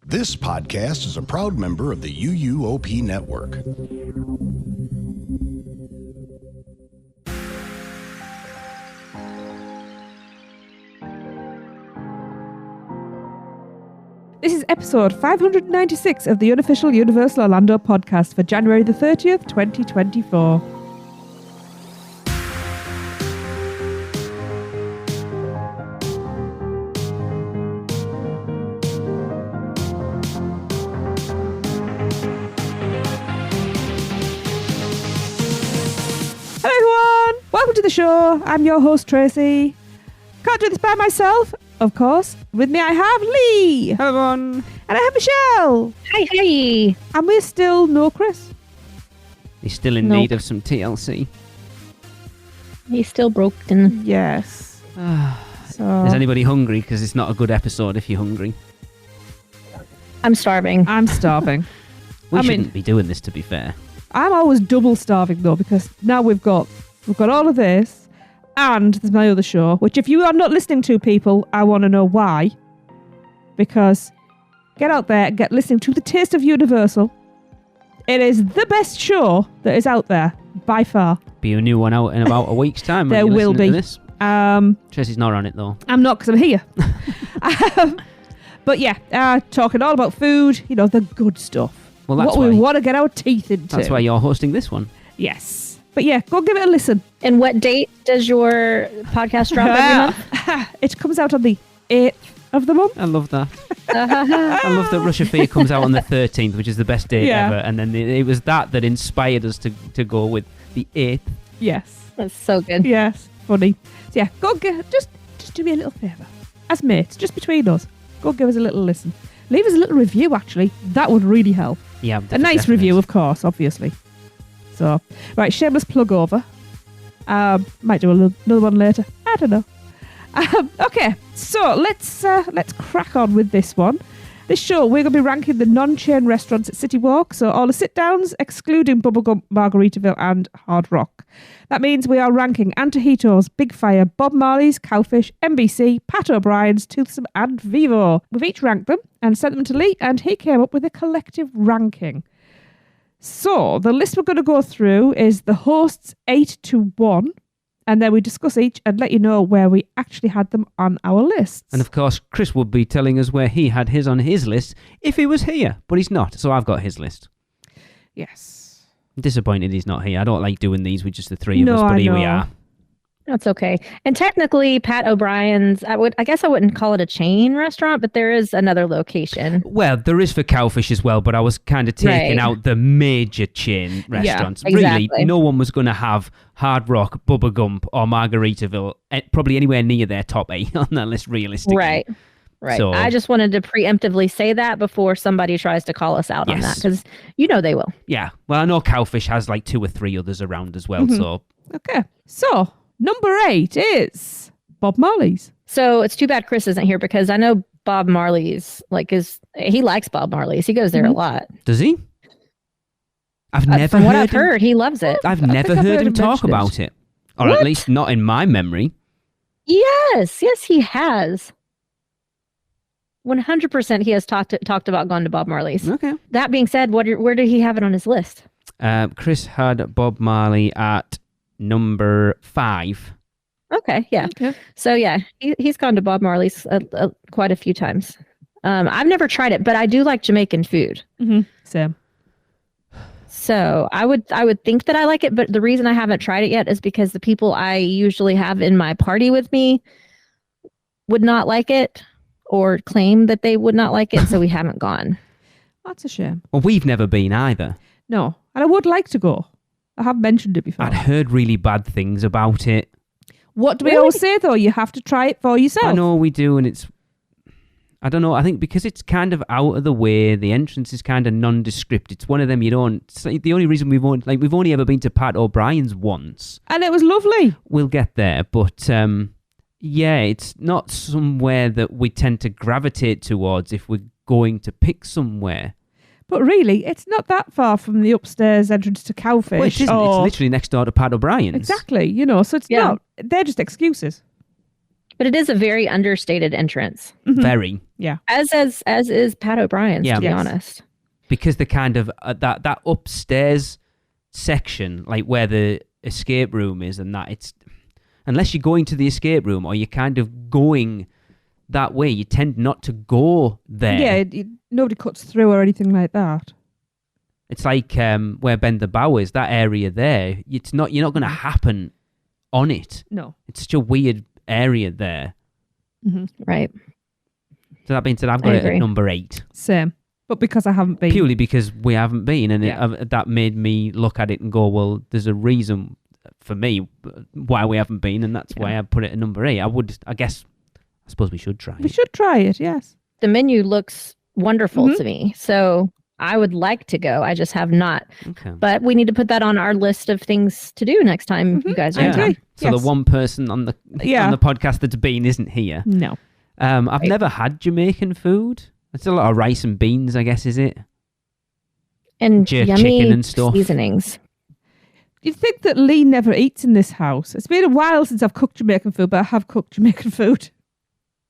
This podcast is a proud member of the UUOP network. This is episode 596 of the unofficial Universal Orlando podcast for January the 30th, 2024. Hello everyone, welcome to the show. I'm your host Tracy. Can't do this by myself, of course. With me I have Lee. Hello everyone. And I have Michelle. Hi. And we're still no Chris. He's still in need of some TLC. He's still broken. Yes. So Is anybody hungry? Because it's not a good episode if you're hungry. I'm starving. I'm starving. We shouldn't be doing this, to be fair. I'm always double starving though, because now we've got all of this, and there's my other show, which if you are not listening to, people, I want to know why. Because get out there and get listening to The Taste of Universal. It is the best show that is out there, by far. Be a new one out in about a week's time. There will be. This. Tracy's not on it though. I'm not, because I'm here. But yeah, talking all about food, the good stuff. Well, that's what we why. want to get our teeth into. That's why you're hosting this one. Yes. But yeah, go give it a listen. And what date does your podcast drop every month? It comes out on the 8th of the month. I love that. I love that Russia Fear comes out on the 13th, which is the best date ever. And then it was that inspired us to go with the 8th. Yes. That's so good. Yes. Funny. So yeah, go just do me a little favour. As mates, just between us, go give us a little listen. Leave us a little review, actually. That would really help. Yeah, a nice review, of course, obviously. So, right, shameless plug over. Might do another one later. I don't know. Okay, so let's crack on with this one. This show, we're going to be ranking the non-chain restaurants at CityWalk, so all the sit-downs, excluding Bubblegum, Margaritaville and Hard Rock. That means we are ranking Antojito's, BigFire, Bob Marley's, Cowfish, NBC, Pat O'Brien's, Toothsome and Vivo. We've each ranked them and sent them to Lee, and he came up with a collective ranking. So, the list we're going to go through is the hosts 8 to 1, and then we discuss each and let you know where we actually had them on our lists. And of course, Chris would be telling us where he had his on his list if he was here, but he's not, so I've got his list. Yes. I'm disappointed he's not here. I don't like doing these with just the three of us, but here we are. That's okay. And technically, Pat O'Brien's, I guess I wouldn't call it a chain restaurant, but there is another location. Well, there is for Cowfish as well, but I was kind of taking out the major chain restaurants. Yeah, exactly. Really, no one was going to have Hard Rock, Bubba Gump, or Margaritaville, probably anywhere near their top 8 on that list, realistically. Right. So, I just wanted to preemptively say that before somebody tries to call us out on that, because they will. Yeah. Well, I know Cowfish has like 2 or 3 others around as well, so... Okay. So, number 8 is Bob Marley's. So it's too bad Chris isn't here, because I know Bob Marley's, he likes Bob Marley's. He goes there a lot. Does he? I've never From what I've heard, he loves it. I've never heard him talk about it. Or at least not in my memory. Yes, he has. 100% he has talked about going to Bob Marley's. Okay. That being said, where did he have it on his list? Chris had Bob Marley at number 5. Okay, yeah. Okay. So yeah, he's gone to Bob Marley's quite a few times. I've never tried it, but I do like Jamaican food. Mm-hmm. Same. So I would think that I like it, but the reason I haven't tried it yet is because the people I usually have in my party with me would not like it, or claim that they would not like it, so we haven't gone. That's a shame. Well, we've never been either. No, and I would like to go. I have mentioned it before. I'd heard really bad things about it. What do we always say, though? You have to try it for yourself. I know we do, and I don't know, I think because it's kind of out of the way, the entrance is kind of nondescript. It's one of them it's like the only reason we've only ever been to Pat O'Brien's once. And it was lovely. We'll get there, but... yeah, it's not somewhere that we tend to gravitate towards if we're going to pick somewhere. But really, it's not that far from the upstairs entrance to Cowfish. Well, it isn't. It's literally next door to Pat O'Brien's. Exactly, so it's not. They're just excuses. But it is a very understated entrance. Mm-hmm. Very. Yeah. As is Pat O'Brien's, Yeah. to be Yes. honest. Because the kind of that upstairs section, like where the escape room is, and that it's unless you're going to the escape room or you're kind of going that way, you tend not to go there. Yeah, nobody cuts through or anything like that. It's like where Bend the Bow is, that area there. You're not going to happen on it. No. It's such a weird area there. Mm-hmm. Right. So that being said, I've got I it at agree. number 8. Same. But because I haven't been. Purely because we haven't been, and Yeah. that made me look at it and go, well, there's a reason for me why we haven't been, and that's why I put it at number 8. I suppose we should try We it. should try it, yes. The menu looks wonderful Mhm. to me. So I would like to go. I just have not. Okay. But we need to put that on our list of things to do next time you guys are I in agree. town. So Yes. the one person on the podcast that's been isn't here. No. I've never had Jamaican food. It's a lot of rice and beans, I guess, is it? And Jerk yummy chicken and stuff. seasonings. You'd think that Lee never eats in this house. It's been a while since I've cooked Jamaican food, but I have cooked Jamaican food.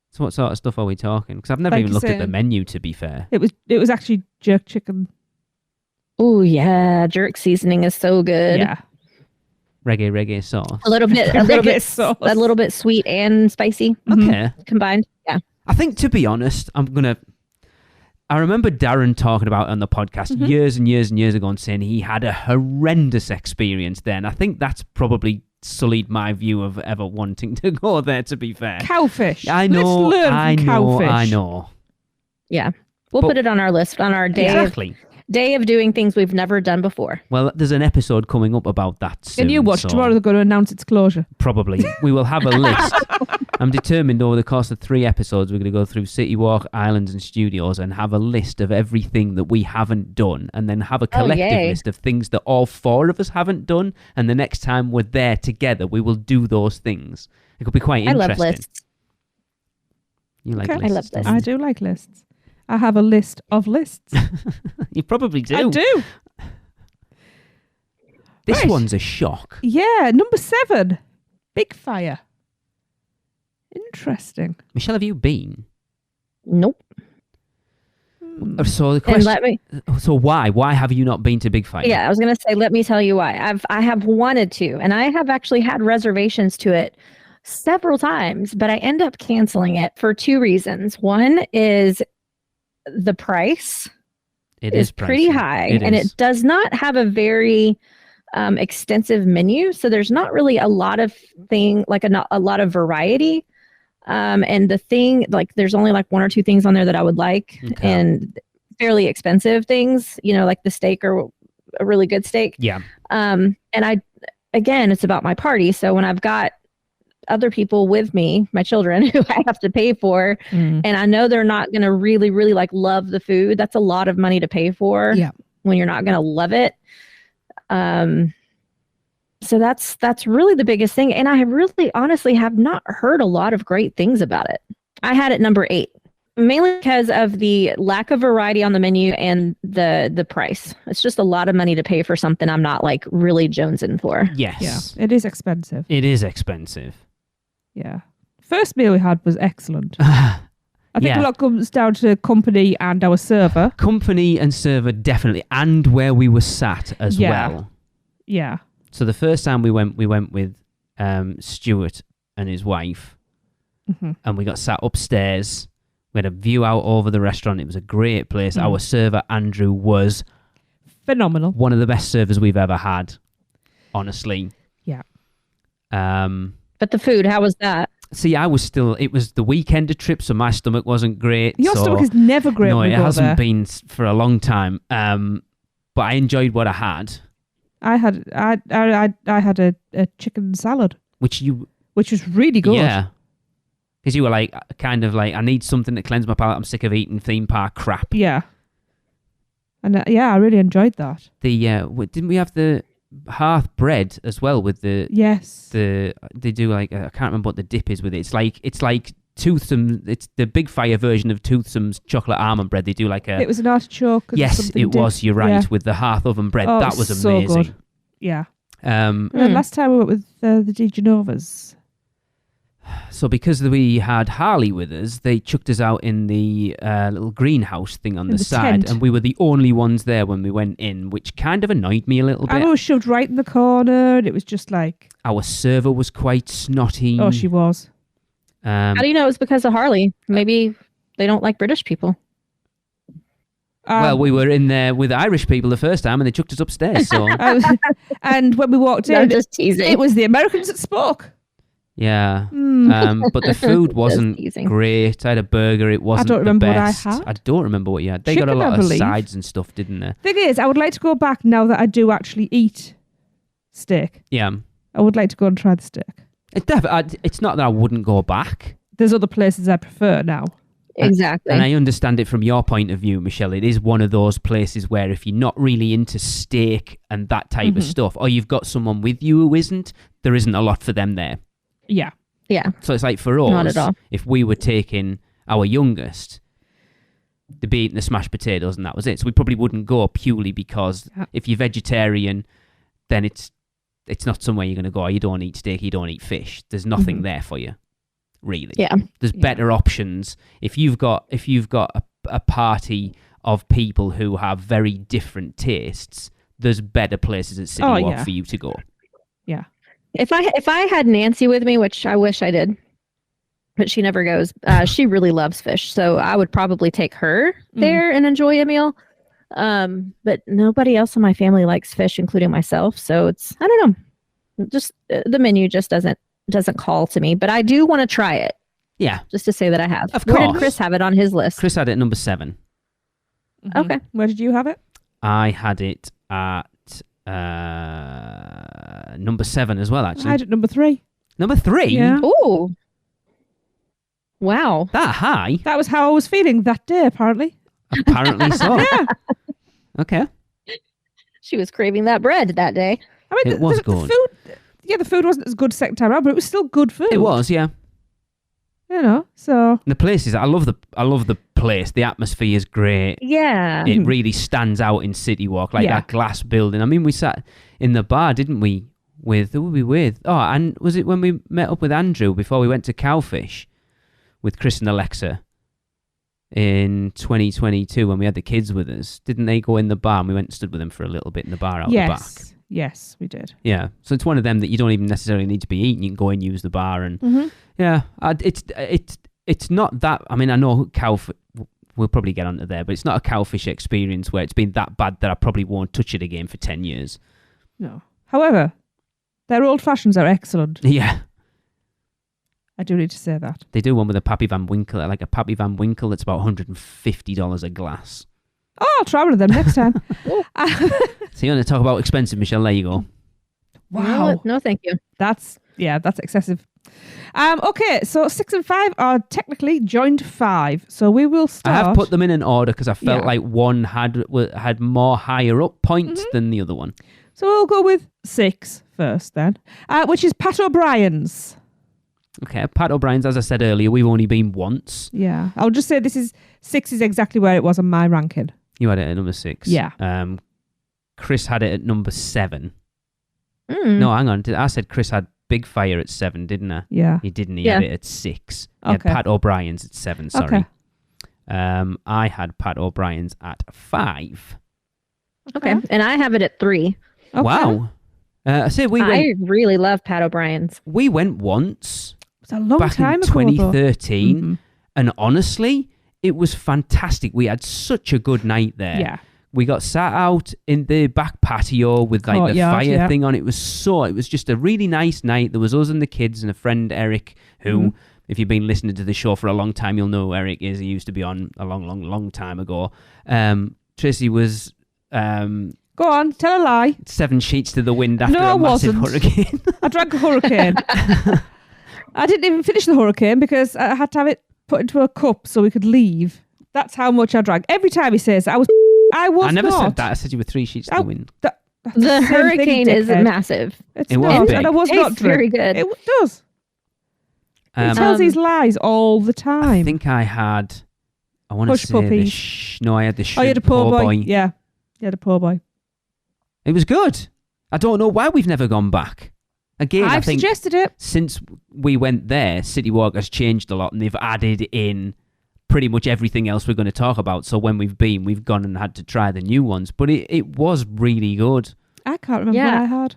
So what sort of stuff are we talking? Because I've never Like even you looked at the said. menu, to be fair. It was actually jerk chicken. Oh yeah, jerk seasoning is so good. Yeah. Reggae sauce. A little bit, A little bit of sauce. a little bit sweet and spicy Okay. combined. Yeah. I think, to be honest, I remember Darren talking about it on the podcast Mm-hmm. years and years and years ago and saying he had a horrendous experience there. And I think that's probably sullied my view of ever wanting to go there, to be fair. Cowfish. I know, Let's learn I from know, Cowfish. I know. Yeah. We'll But- put it on our list on our Exactly. day of doing things we've never done before. Well, there's an episode coming up about that soon. And you watch so tomorrow, they're going to announce its closure. Probably. We will have a list. I'm determined over the course of 3 episodes, we're going to go through CityWalk, Islands and Studios and have a list of everything that we haven't done, and then have a collective yay. list of things that all 4 of us haven't done, and the next time we're there together, we will do those things. It could be quite I interesting. love lists. You like Okay. lists? I love don't lists. you? I do like lists. I have a list of lists. You probably do. I do. This Right. one's a shock. Yeah, number 7. BigFire. Interesting. Michelle, have you been? Nope. So the And question. let me. So why? Why have you not been to BigFire? Yeah, I was gonna say. Let me tell you why. I have wanted to, and I have actually had reservations to it several times, but I end up canceling it for 2 reasons. One is the price It is pretty pricey. high, It and is. it does not have a very extensive menu, so there's not really a lot of a lot of variety. And the thing, like, there's only like 1 or 2 things on there that I would like, Okay. and fairly expensive things, like the steak or a really good steak. Yeah. And again, it's about my party. So when I've got other people with me, my children, who I have to pay for, and I know they're not going to really, really like love the food, that's a lot of money to pay for Yeah. when you're not going to love it. So that's really the biggest thing. And I really honestly have not heard a lot of great things about it. I had it number 8, mainly because of the lack of variety on the menu and the price. It's just a lot of money to pay for something I'm not like really jonesing for. Yes. Yeah, it is expensive. It is expensive. Yeah. First meal we had was excellent. I think Yeah. a lot comes down to company and our server. Company and server, definitely, and where we were sat as Yeah. well. Yeah. So the first time we went with Stuart and his wife, Mhm. and we got sat upstairs. We had a view out over the restaurant. It was a great place. Mm. Our server, Andrew, was Phenomenal. one of the best servers we've ever had, honestly. Yeah. But the food, how was that? See, it was the weekend trip, so my stomach wasn't great. Your so, stomach is never great No, when it we go hasn't there. been for a long time. But I enjoyed what I had, I had a chicken salad, which which was really good. yeah. Because you were like, kind of like, I need something to cleanse my palate. I'm sick of eating theme park crap. Yeah. And I really enjoyed that. Didn't we have the hearth bread as well with the Yes. they do like, I can't remember what the dip is with it. It's like Toothsome. It's the BigFire version of Toothsome's chocolate almond bread. They do like a It was an artichoke. And yes, something it was. dipped. You're right, Yeah. with the hearth oven bread. Oh, That was so amazing. good. Yeah. Um, And then last time we went with the DeGenovas. So because we had Harley with us, they chucked us out in the little greenhouse thing on In the the side, tent. and we were the only ones there when we went in, which kind of annoyed me a little bit. I was shoved right in the corner, and it was just like, Our server was quite snotty. oh, she was. How do you know it was because of Harley? Maybe they don't like British people. Well, we were in there with Irish people the first time, and they chucked us upstairs. So and when we walked I'm in, just teasing. it was the Americans that spoke. yeah, Mm. but the food wasn't teasing. great. I had a burger. It wasn't don't remember the what I best. had. I don't remember what you had. They got a Chicken, I lot of believe. sides and stuff, didn't they? Thing is, I would like to go back now that I do actually eat steak. Yeah. I would like to go and try the steak. It's not that I wouldn't go back. There's other places I prefer now. Exactly. And I understand it from your point of view, Michelle. It is one of those places where if you're not really into steak and that type of stuff, or you've got someone with you who isn't, there isn't a lot for them there. Yeah. Yeah. So it's like for us, Not at all. if we were taking our youngest, they'd be eating the smashed potatoes and that was it. So we probably wouldn't go purely because if you're vegetarian, then it's not somewhere you're going to go, oh, you don't eat steak, you don't eat fish. There's nothing there for you, really. Yeah. There's better options. If you've got a party of people who have very different tastes, there's better places at CityWalk for you to go. Yeah. If I had Nancy with me, which I wish I did, but she never goes. She really loves fish, so I would probably take her there and enjoy a meal. But nobody else in my family likes fish, including myself. So it's, I don't know, just the menu just doesn't call to me. But I do want to try it. Yeah, Just to say that I have. Of Where did course. Chris have it on his list? Chris had it at number 7. Okay. Where did you have it? I had it at number 7 as well, I actually. had it number 3. Number 3? Yeah. Ooh. Wow. That high? That was how I was feeling that day, apparently. Apparently so. Yeah. Okay. She was craving that bread that day. I mean, It was the good. food, the food wasn't as good second time around, but it was still good food. It was, yeah. You know, so. The place is, I love the place. The atmosphere is great. Yeah. It really stands out in CityWalk, like that glass building. I mean, we sat in the bar, didn't we? Who were we with? Oh, and was it when we met up with Andrew before we went to Cowfish with Chris and Alexa in 2022 when we had the kids with us? Didn't they go in the bar and we went and stood with them for a little bit in the bar out the back? Yes, we did. Yeah, so it's one of them that you don't even necessarily need to be eating. You can go and use the bar, and yeah, it's not that. I mean, I know Cowfish. We'll probably get onto there, but it's not a Cowfish experience where it's been that bad that I probably won't touch it again for 10 years. No. However, their old fashions are excellent. Yeah, I do need to say that. they do one with a Pappy Van Winkle, like a Pappy Van Winkle that's about $150 a glass. Oh, I'll try one of them next time. So you want to talk about expensive, Michelle? There you go. Wow. No, thank you. That's excessive. Okay, so 6 and 5 are technically joined 5. So we will I start. have put them in an order because I felt Yeah. like one had more higher up points than the other one. So we'll go with 6 first then, which is Pat O'Brien's. Okay, Pat O'Brien's, as I said earlier, we've only been once. Yeah, I'll just say 6 is exactly where it was on my ranking. You had it at number 6. Yeah. Chris had it at number 7. Mm. No, hang on. I said Chris had BigFire at 7, didn't I? Yeah. He didn't. He Yeah. had it at 6. He had Okay. Pat O'Brien's at 7, sorry. Okay. I had Pat O'Brien's at 5. Okay. And I have it at 3. Okay. Wow. I said I really love Pat O'Brien's. we went once It's a long back time in ago. 2013, Mhm. and honestly, it was fantastic. We had such a good night there. Yeah. We got sat out in the back patio with like the Courtyard, fire yeah. thing on. It was just a really nice night. There was us and the kids and a friend, Eric, who, if you've been listening to the show for a long time, you'll know who Eric is. He used to be on a long time ago. Tracy was Go on, tell a lie. 7 sheets to the wind after No, I a massive wasn't. hurricane. I drank a hurricane. I didn't even finish the hurricane because I had to have it put into a cup so we could leave. That's how much I drank. Every time he says I was I never not. said that. I said you were 3 sheets to the wind. That's The same thing, hurricane is dickhead. massive. It's It was not, big. and I was It not tastes very drunk. good. It does. He Um, tells these lies all the time. I think I had. I want to Hush say the puppies. no. I had the Oh, you had a shrimp poor po' boy. Yeah, you had a poor boy. It was good. I don't know why we've never gone back. Again, I I've think suggested it. since we went there, CityWalk has changed a lot, and they've added in pretty much everything else we're going to talk about. So when we've gone and had to try the new ones, but it was really good. I can't remember Yeah. what I had.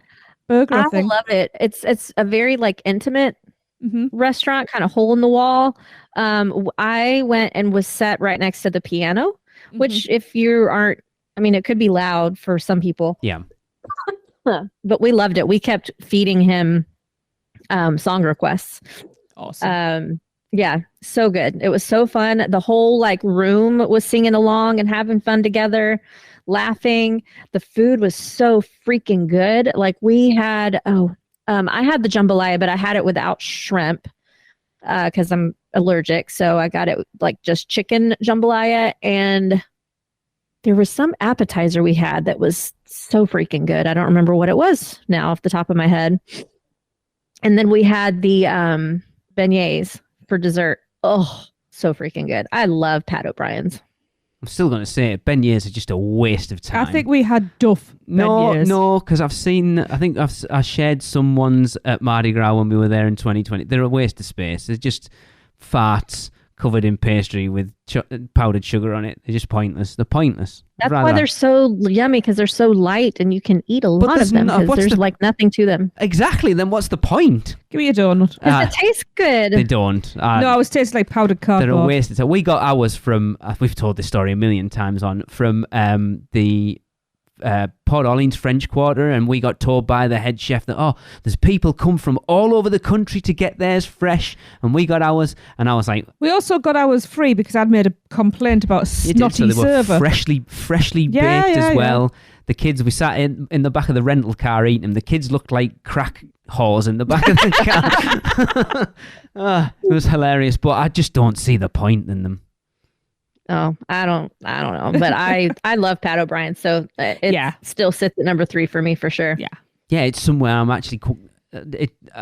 Burger, I think. love it. It's a very like intimate Mm-hmm. restaurant, kind of hole in the wall. I went and was set right next to the piano, which if you aren't, I mean, it could be loud for some people. Yeah. But we loved it. We kept feeding him song requests. Awesome. Yeah, so good. It was so fun. The whole like room was singing along and having fun together, laughing. The food was so freaking good. Like we had, I had the jambalaya, but I had it without shrimp because I'm allergic. So I got it like just chicken jambalaya. And there was some appetizer we had that was so freaking good. I don't remember what it was now off the top of my head. And then we had the beignets for dessert. Oh, so freaking good. I love Pat O'Brien's. I'm still going to say it. Beignets are just a waste of time. I think we had Duff beignets. No, because I think I shared some ones at Mardi Gras when we were there in 2020. They're a waste of space. They're just farts covered in pastry with powdered sugar on it. They're just pointless. They're pointless. That's why they're so yummy, because they're so light and you can eat a lot of them because there's like nothing to them. Exactly. Then what's the point? Give me a donut. Because it tastes good. They don't. No, I was tasting like powdered cardboard. They're a waste of time. We got ours from, we've told this story a million times from the Port Orleans French Quarter, and we got told by the head chef that, there's people come from all over the country to get theirs fresh, and we got ours, and I was like... We also got ours free because I'd made a complaint about a snotty so they were server. freshly baked as well. Yeah. The kids, we sat in the back of the rental car eating them. The kids looked like crack whores in the back of the car. It was hilarious, but I just don't see the point in them. Oh, I don't know, but I love Pat O'Brien, so it still sits at number 3 for me for sure. Yeah, it's somewhere I'm actually.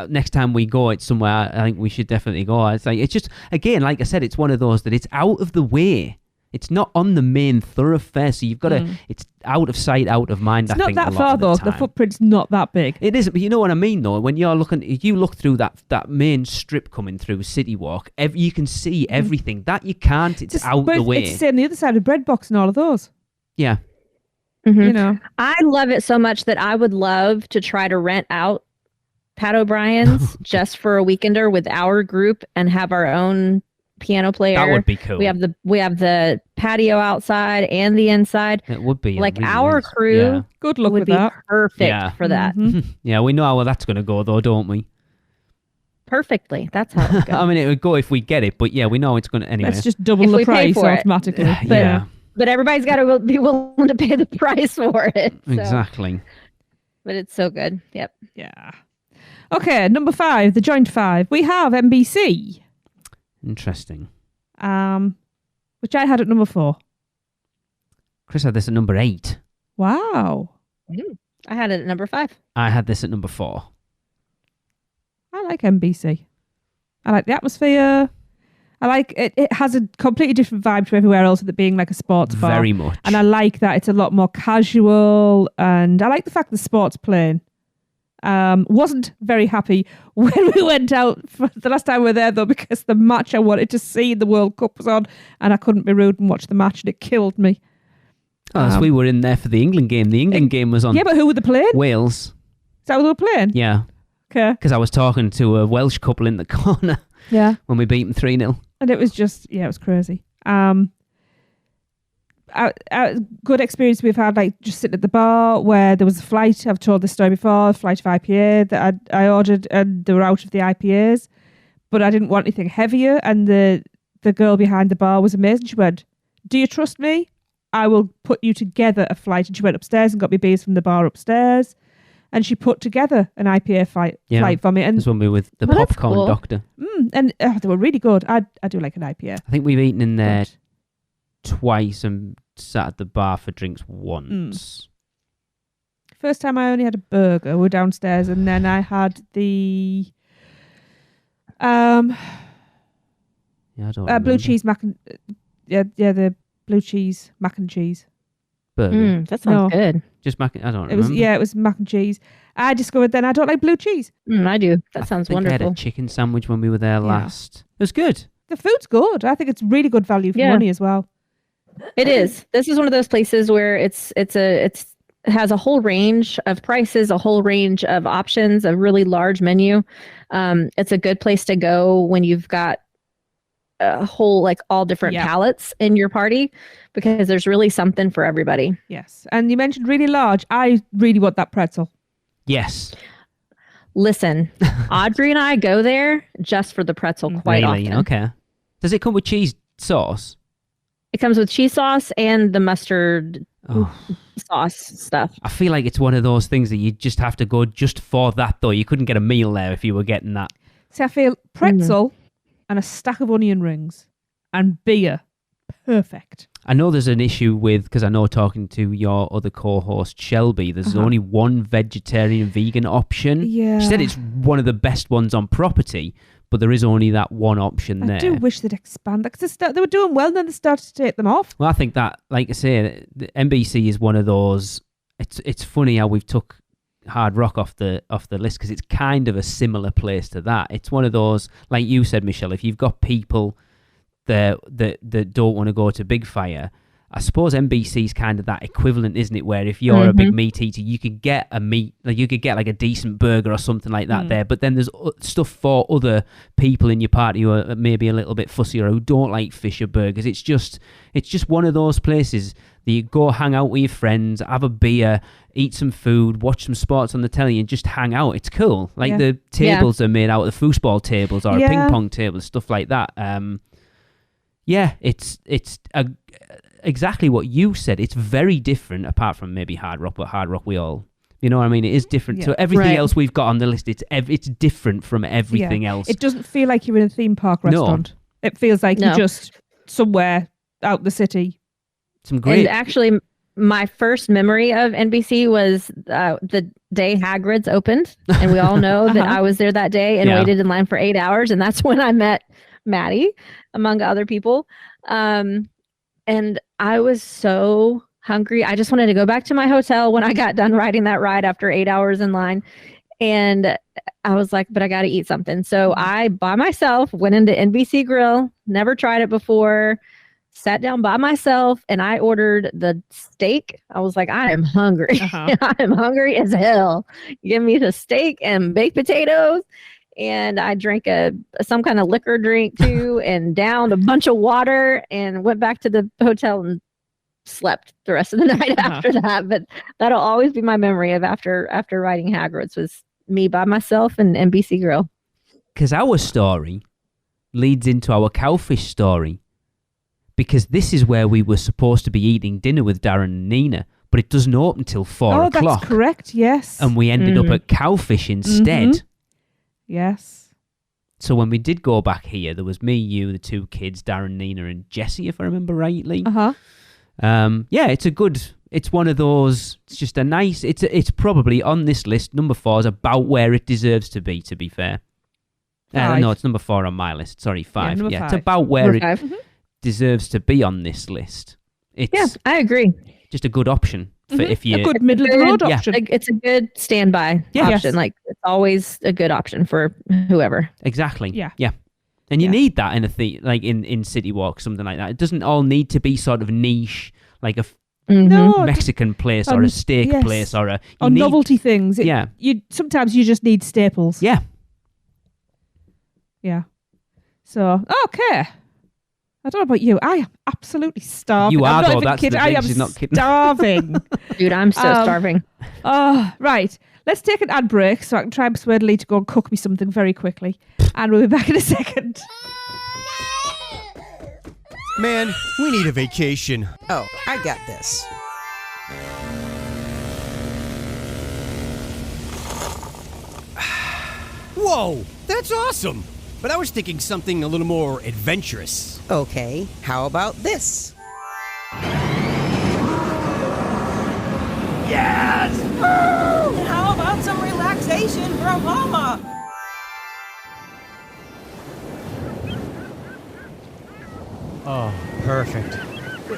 Next time we go, it's somewhere I think we should definitely go. It's just again, like I said, it's one of those that it's out of the way. It's not on the main thoroughfare, so you've got to. It's out of sight, out of mind. It's I think not that a lot far of the though. time. The footprint's not that big. It isn't, but you know what I mean, though. When you're looking, you look through that main strip coming through CityWalk, you can see everything. That you can't. It's out the way. It's on the other side of Bread Box and all of those. Yeah. Mm-hmm. You know, I love it so much that I would love to try to rent out Pat O'Brien's just for a weekender with our group and have our own piano player. That would be cool. We have the patio outside and the inside. It would be like really our nice. crew. Yeah. good luck would with be that. perfect for that. Yeah, we know how that's going to go, though, don't we? Perfectly. That's how it goes. I mean, it would go if we get it, but yeah, we know it's going to anyway. Let's just double If the we pay price for it. automatically. Yeah, But everybody's got to be willing to pay the price for it. So. exactly. But it's so good. Yep. Yeah. Okay, number 5, the joint 5. We have NBC, Interesting. which I had at number 4. Chris had this at number 8. Wow. I had it at number 5. I had this at number 4. I like NBC. I like the atmosphere. I like it. It has a completely different vibe to everywhere else, with it being like a sports bar. Very much. And I like that it's a lot more casual. And I like the fact the sport's playing. Wasn't very happy when we went out for the last time we were there, though, because the match I wanted to see in the World Cup was on, and I couldn't be rude and watch the match, and it killed me. So we were in there for the England game. The England game was on. Yeah, but who were they playing? Wales. Is that what they were playing? Yeah. Okay. Because I was talking to a Welsh couple in the corner Yeah. when we beat them 3-0. And it was just, it was crazy. Good experience we've had, like just sitting at the bar where there was a flight. I've told this story before, a flight of IPA that I ordered, and they were out of the IPAs, but I didn't want anything heavier. And the girl behind the bar was amazing. She went, "Do you trust me? I will put you together a flight." And she went upstairs and got me beers from the bar upstairs. And she put together an IPA flight for me. And This one we were with the Well, that's popcorn cool. doctor. and they were really good. I do like an IPA. I think we've eaten in there But- twice and sat at the bar for drinks once. First time I only had a burger. We were downstairs, and then I had the Yeah, I don't blue remember. cheese mac and the blue cheese mac and cheese. burger? That sounds good. Just mac. I don't It was remember. it was mac and cheese. I discovered then I don't like blue cheese. I do. That sounds I think I had wonderful. a chicken sandwich when we were there last. It was good. The food's good. I think it's really good value for Yeah. money as well. It is. This is one of those places where it has a whole range of prices, a whole range of options, a really large menu. It's a good place to go when you've got a whole all different palettes in your party, because there's really something for everybody. Yes. And you mentioned really large. I really want that pretzel. Yes. Listen, Audrey and I go there just for the pretzel quite Really? often. Okay. Does it come with cheese sauce? It comes with cheese sauce and the mustard Oh, sauce stuff. I feel like it's one of those things that you just have to go just for that, though. You couldn't get a meal there if you were getting that. So I feel pretzel and a stack of onion rings and beer. Perfect. I know there's an issue with, because I know talking to your other co-host, Shelby, there's only one vegetarian vegan option. Yeah. She said it's one of the best ones on property, but there is only that one option there. I do wish they'd expand that, because they were doing well, and then they started to take them off. Well, I think that, like I say, the NBC is one of those. It's funny how we've took Hard Rock off the list, because it's kind of a similar place to that. It's one of those, like you said, Michelle. If you've got people that don't want to go to BigFire, I suppose NBC's kind of that equivalent, isn't it? Where if you're a big meat eater, you could get like a decent burger or something like that there. But then there's stuff for other people in your party who are maybe a little bit fussier, who don't like fish or burgers. It's just one of those places that you go hang out with your friends, have a beer, eat some food, watch some sports on the telly, and just hang out. It's cool. Like the tables are made out of the foosball tables or a ping pong table, stuff like that. It's exactly what you said. It's very different, apart from maybe Hard Rock, but Hard Rock, we all, you know what I mean? It is different. So everything else we've got on the list, it's different from everything else. It doesn't feel like you're in a theme park restaurant. It feels like you're just somewhere out the city. Some great. And actually, my first memory of NBC was the day Hagrid's opened, and we all know that I was there that day and waited in line for 8 hours, and that's when I met Maddie, among other people. And I was so hungry. I just wanted to go back to my hotel when I got done riding that ride after 8 hours in line. And I was like, but I got to eat something. So I, by myself, went into NBC Grill, never tried it before, sat down by myself, and I ordered the steak. I was like, I am hungry. I am hungry as hell. Give me the steak and baked potatoes. And I drank some kind of liquor drink too, and downed a bunch of water, and went back to the hotel and slept the rest of the night after that. But that'll always be my memory of after riding Hagrid's, was me by myself and NBC Grill. Because our story leads into our Cowfish story, because this is where we were supposed to be eating dinner with Darren and Nina, but it doesn't open till 4 o'clock. Oh, that's correct. Yes. And we ended up at Cowfish instead. Yes. So when we did go back here, there was me, you, the two kids, Darren, Nina, and Jessie, if I remember rightly. It's one of those, it's just a nice, it's probably on this list, number 4 is about where it deserves to be fair. No, it's number 4 on my list. Sorry, 5. Yeah, It's 5. about where it deserves to be on this list. It's I agree. just a good option for if you... A good middle of the road option. It's a good standby option. Like, it's always a good option for whoever. Exactly. Yeah. And you need that in in CityWalk, something like that. It doesn't all need to be sort of niche, like a Mexican place or a steak place or novelty things. Yeah. Sometimes you just need staples. Yeah. Yeah. So, okay. I don't know about you. I am absolutely starving. You I'm are, not though. even That's kidding. the I thing. am She's not kidding. starving. Dude, I'm so starving. Oh, right. Let's take an ad break so I can try and persuade Lee to go and cook me something very quickly. And we'll be back in a second. Man, we need a vacation. Oh, I got this. Whoa, that's awesome. But I was thinking something a little more adventurous. Okay, how about this? Yes! And how about some relaxation from Mama? Oh, perfect.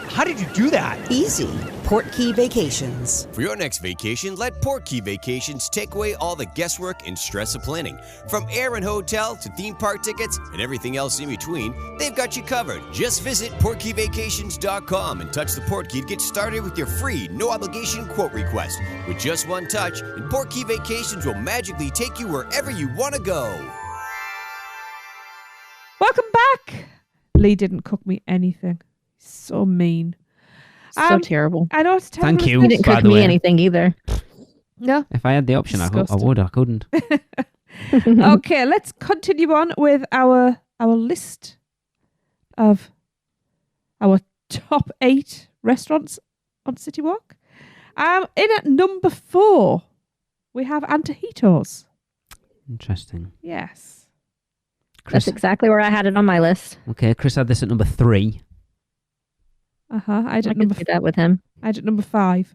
How did you do that? Easy. Portkey Vacations. For your next vacation, let Portkey Vacations take away all the guesswork and stress of planning. From air and hotel to theme park tickets and everything else in between, they've got you covered. Just visit PortkeyVacations.com and touch the Portkey to get started with your free, no-obligation quote request. With just one touch, and Portkey Vacations will magically take you wherever you want to go. Welcome back. Lee didn't cook me anything. He's so mean. So terrible. I know it's terrible. Thank you. You didn't by cook the me way. anything either. No. If I had the option, I would. I couldn't. Okay, let's continue on with our list of our top 8 restaurants on CityWalk. In at number 4, we have Antojito's. Interesting. Yes. Chris, That's exactly where I had it on my list. okay, Chris had this at number 3. I did I number could do that with him. I did number 5.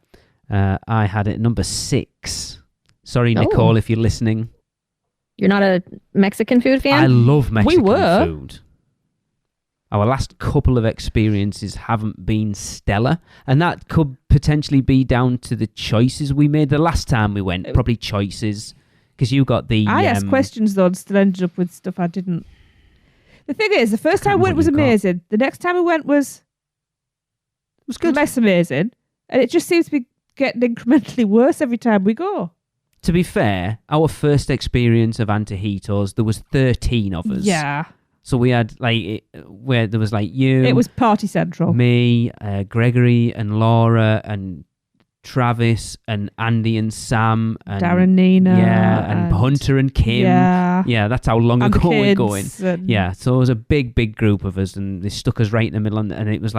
I had it at number 6. Sorry, Oh. Nicole, if you're listening. You're not a Mexican food fan? I love Mexican were. food. Our last couple of experiences haven't been stellar, and that could potentially be down to the choices we made the last time we went. Probably choices, because you got the. I asked questions though and still ended up with stuff I didn't. The thing is, the first time I went what was you got. amazing. The next time I went was good. less amazing, and it just seems to be getting incrementally worse every time we go. To be fair, our first experience of Antojitos, there was 13 of us. Yeah, So we had where there was you. it was party central. me, Gregory, and Laura, and Travis, and Andy, and Sam, and Darren, Nina, and Hunter and Kim. Yeah, That's how long and the ago we're kids going. and- Yeah, so it was a big group of us, and they stuck us right in the middle, and it was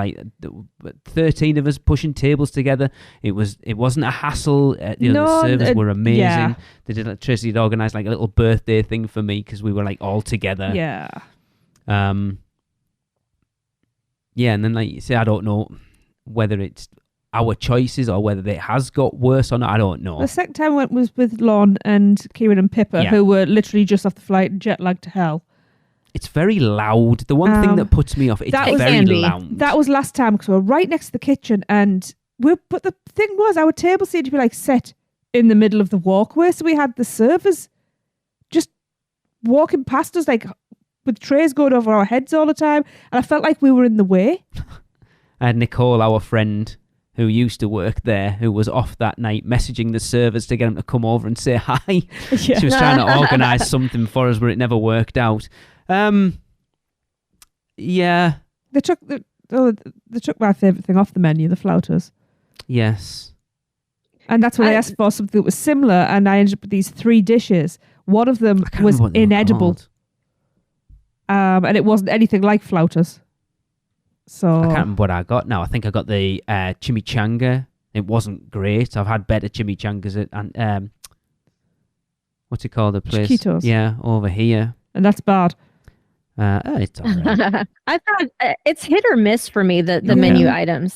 13 of us pushing tables together. It wasn't a hassle. The servers were amazing. yeah. They did Tracy had organised a little birthday thing for me because we were all together. Yeah. And then you say, I don't know whether it's our choices or whether it has got worse or not. I don't know. The second time I went was with Lon and Kieran and Pippa, Yeah. who were literally just off the flight, jet lagged to hell. It's very loud. The one thing that puts me off, it's that was very Andy. loud. That was last time because we were right next to the kitchen, but the thing was, our table seemed to be set in the middle of the walkway, so we had the servers just walking past us with trays going over our heads all the time, and I felt like we were in the way. I had Nicole, our friend, who used to work there, who was off that night, messaging the servers to get them to come over and say hi. She was trying to organise something for us, but it never worked out. Yeah. They took my favourite thing off the menu, the flouters. Yes. And that's what I asked for, something that was similar, and I ended up with these 3 dishes. One of them I can't was remember what they were inedible. called. And it wasn't anything like flouters. So I can't remember what I got now. I think I got the chimichanga. It wasn't great. I've had better chimichangas at what's it called? The place? Chiquitos. Yeah, over here. And that's bad. It's all right. I thought it's hit or miss for me, the menu items.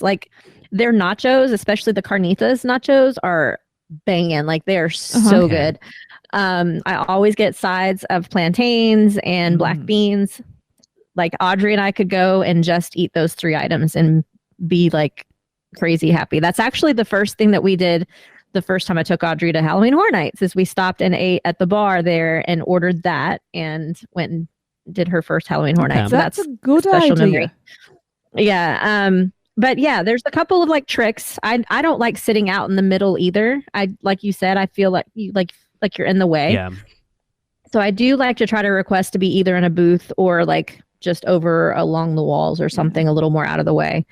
Their nachos, especially the carnitas nachos, are banging. They are so Okay. good. I always get sides of plantains and black beans. Audrey and I could go and just eat those 3 items and be crazy happy. That's actually the first thing that we did the first time I took Audrey to Halloween Horror Nights, is we stopped and ate at the bar there and ordered that and went and did her first Halloween Horror Okay. Nights. So That's a good special idea. memory. Yeah. But yeah, there's a couple of tricks. I don't like sitting out in the middle either. Like you said, I feel like you're in the way. Yeah. So I do like to try to request to be either in a booth or just over along the walls or something a little more out of the way.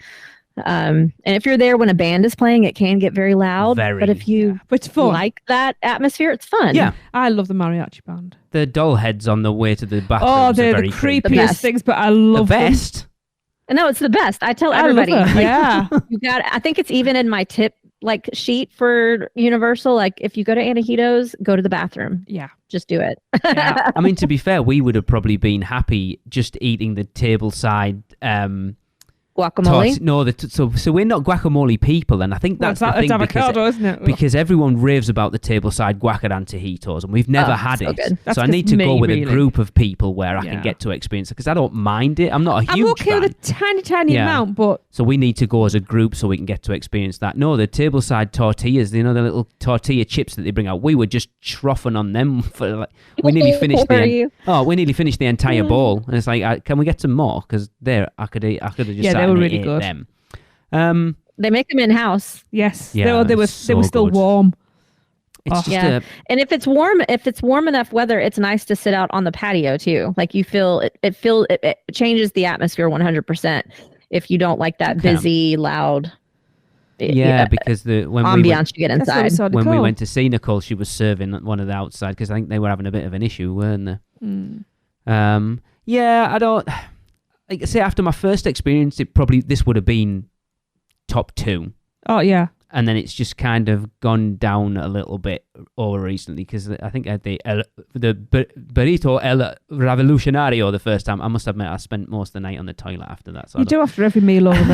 And if you're there when a band is playing, it can get very loud. But if you But it's fun. like that atmosphere, it's fun. Yeah. I love the mariachi band. The doll heads on the way to the bathroom. Oh, they're the very creepiest best. things, but I The love them. best. No, it's the best. I tell I love everybody. it. Yeah. You got. I think it's even in my tip sheet for Universal. If you go to Antojitos, go to the bathroom. Yeah. Just do it. Yeah. I mean, to be fair, we would have probably been happy just eating the tableside Guacamole. No, so we're not guacamole people, and I think that's the thing it's avocado, isn't it? because everyone raves about the tableside guac at Antojitos, and we've never had so it. good. That's So I just need to go me, with really. a group of people where I Yeah. can get to experience it because I don't mind it. I'm not a I'm huge okay fan. with a tiny Yeah. amount, but So we need to go as a group so we can get to experience that. No, the tableside tortillas, you know, the little tortilla chips that they bring out. We were just troughing on them for like we nearly finished Were you? we nearly finished the entire bowl, and it's like, can we get some more? Because I could have just Yeah, sat they were and really ate good. them. They make them in house. yes, Yeah, they were so still good. warm. It's just Yeah. And if it's warm enough weather, it's nice to sit out on the patio too. Like you feel it changes the atmosphere 100%. If you don't like that Okay. busy, loud, because when ambiance you get That's what we inside. saw we Nicole. went to see Nicole, she was serving one of the outside because I think they were having a bit of an issue, weren't they? Yeah, I don't. Like I say, after my first experience, this would have been top 2. Oh yeah, And then it's just kind of gone down a little bit over recently because I think I had the burrito El Revolucionario the first time. I must admit, I spent most of the night on the toilet after that. So you do after every meal over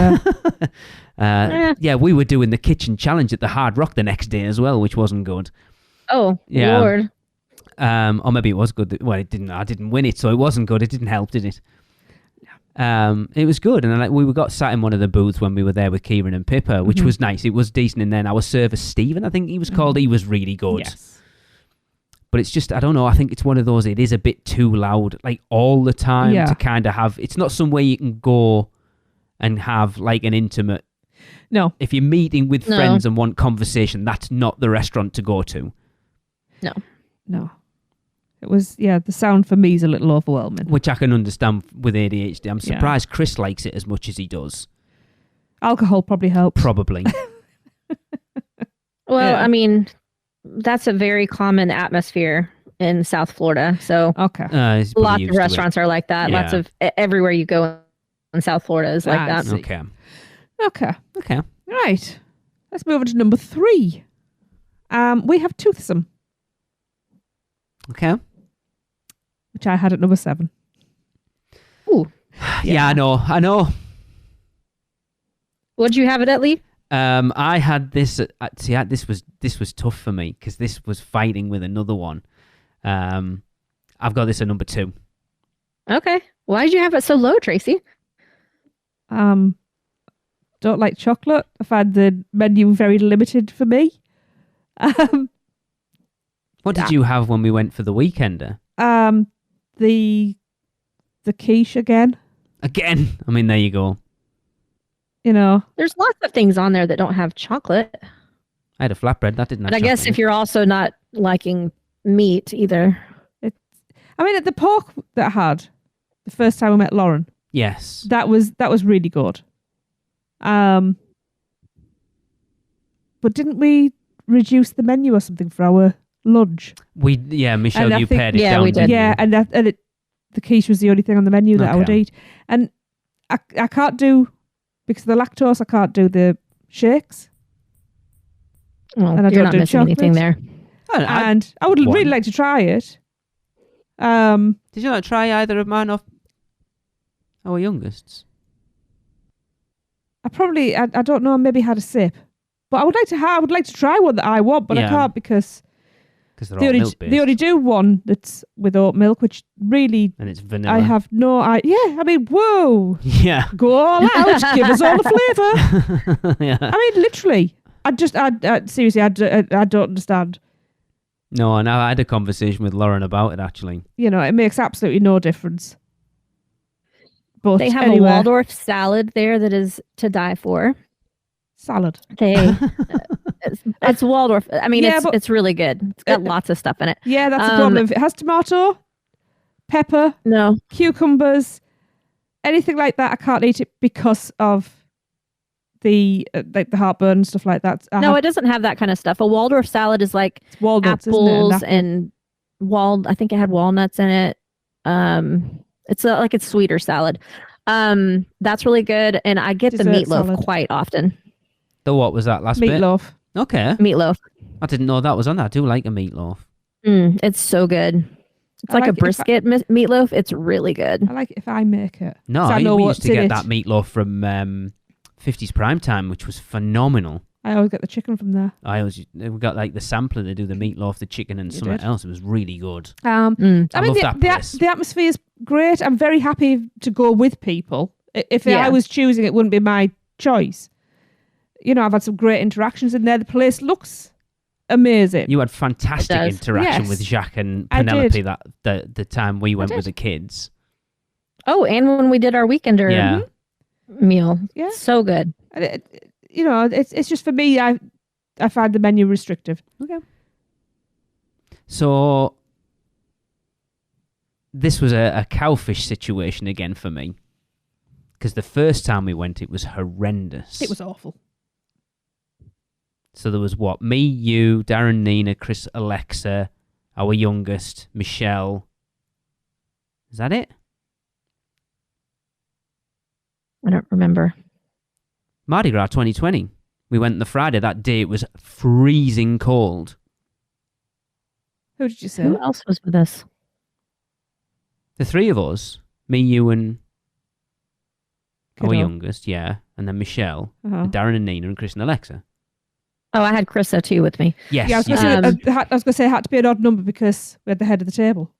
there. yeah, we were doing the kitchen challenge at the Hard Rock the next day as well, which wasn't good. Oh, Yeah. Lord. Or maybe it was good. Well, it didn't. I didn't win it, so it wasn't good. It didn't help, did it? It was good, and we got sat in one of the booths when we were there with Kieran and Pippa, which was nice. It was decent, and then our server Stephen, I think he was called. He was really good. Yes. But it's just, I don't know. I think it's one of those. It is a bit too loud, like all the time Yeah. to kind of have. It's not somewhere you can go and have like an intimate. No. If you're meeting with No. friends and want conversation, that's not the restaurant to go to. No. It was, the sound for me is a little overwhelming. Which I can understand with ADHD. I'm Yeah. surprised Chris likes it as much as he does. Alcohol probably helps. Probably. Well, Yeah. I mean, that's a very common atmosphere in South Florida. So Okay. He's probably lots used of to it. restaurants are like that. Yeah. Lots of everywhere you go in South Florida is like I that. see. Okay. Okay. Right. Let's move on to number 3. We have Toothsome, Okay. which I had at number 7. Ooh. Yeah, I know. Would you have it at Lee? I had this. This was tough for me because this was fighting with another one. I've got this at number 2. Okay. Why did you have it so low, Tracy? Don't like chocolate. I find the menu very limited for me. What did you have when we went for the weekender? The quiche again. Again, I mean, there you go. You know, There's lots of things on there that don't have chocolate. I had a flatbread that didn't have But I guess chocolate. if you're also not liking meat either. I mean, the pork that I had the first time I met Lauren, Yes. that was really good. But didn't we reduce the menu or something for our lunch? Michelle, And I you think- pared it Yeah, down. we did. didn't Yeah, you? and the quiche was the only thing on the menu that I would Okay. eat. And I can't do, because of the lactose, I can't do the shakes. Well, And I you're don't not do missing anything chocolate. there. And I would really One. like to try it. Did you not try either of mine off our youngest's? I don't know, I maybe had a sip. But I would like to try one that I want, but I Yeah. can't because Because they're they all only, milk based. they only do one that's with oat milk, which really and it's vanilla. I have no idea. Yeah, I mean, whoa, Yeah. go all out, give us all the flavour. Yeah. I mean, literally, seriously, I don't understand. No, and I had a conversation with Lauren about it actually. You know, it makes absolutely no difference. But They have anyway, a Waldorf salad there that is to die for. salad. They, it's Waldorf. I mean, Yeah, but- it's really good. It's got lots of stuff in it. Yeah, that's the problem. If it has tomato, pepper, No, cucumbers, anything like that, I can't eat it because of the like the heartburn and stuff like that. it doesn't have that kind of stuff. A Waldorf salad is like It's walnuts, apples isn't it? and I think it had walnuts in it. It's sweeter salad. That's really good, and I get the Dessert meatloaf salad. quite often. The what was that last bit? Meatloaf. Okay. Meatloaf. I didn't know that was on there. I do like a meatloaf. It's so good. It's like a brisket meatloaf. It's really good. I like it if I make it. No, we used to get that meatloaf from 50s Primetime, which was phenomenal. I always get the chicken from there. We got like the sampler to do the meatloaf, the chicken, and something else. It was really good. I mean, the atmosphere is great. I'm very happy to go with people. If I was choosing, it wouldn't be my choice. You know, I've had some great interactions in there. The place looks amazing. You had fantastic interaction with Jacques and Penelope the time we went with the kids. Oh, and when we did our weekender meal. Yeah. So good. It's just for me, I find the menu restrictive. Okay. So this was a Cowfish situation again for me. Because the first time we went, it was horrendous. It was awful. So there was me, you, Darren, Nina, Chris, Alexa, our youngest, Michelle. Is that it? I don't remember. Mardi Gras 2020. We went on the Friday. That day it was freezing cold. Who did you say? Who else was with us? The three of us. Me, you, and our youngest, and then Michelle, and Darren and Nina, and Chris and Alexa. Oh, I had Chrissa too with me. Yes. Yeah, I was going to say it had to be an odd number because we had the head of the table.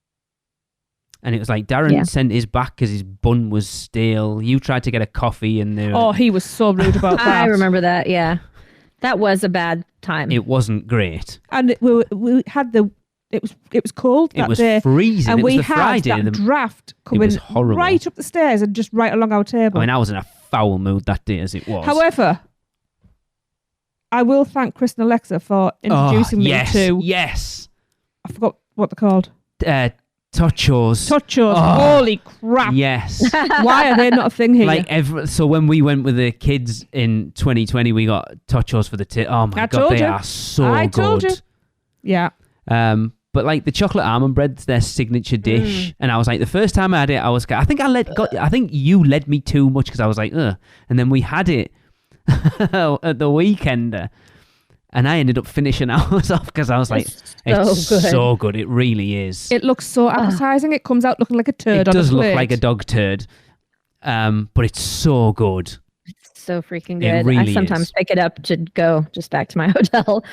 And it was like Darren sent his back because his bun was stale. You tried to get a coffee and he was so rude about that. I remember that, yeah. That was a bad time. It wasn't great. And we had it was cold that day. It was freezing. And it was we the had Friday. that draft coming right up the stairs and just right along our table. I mean, I was in a foul mood that day as it was. However, I will thank Chris and Alexa for introducing me to... Yes. I forgot what they're called. Touchos. Holy crap. Yes. Why are they not a thing here? So when we went with the kids in 2020, we got Touchos for the oh my God, they are so good. I told you. Yeah. But like the chocolate almond bread's their signature dish, and I was like, the first time I had it, I think you led me too much because I was like, ugh, and then we had it at the weekender, and I ended up finishing ours off because I was like, it's so good, it really is. It looks so appetizing. It comes out looking like a turd. It does look like a dog turd, but it's so good. It's so freaking good. Really I sometimes pick it up to go just back to my hotel.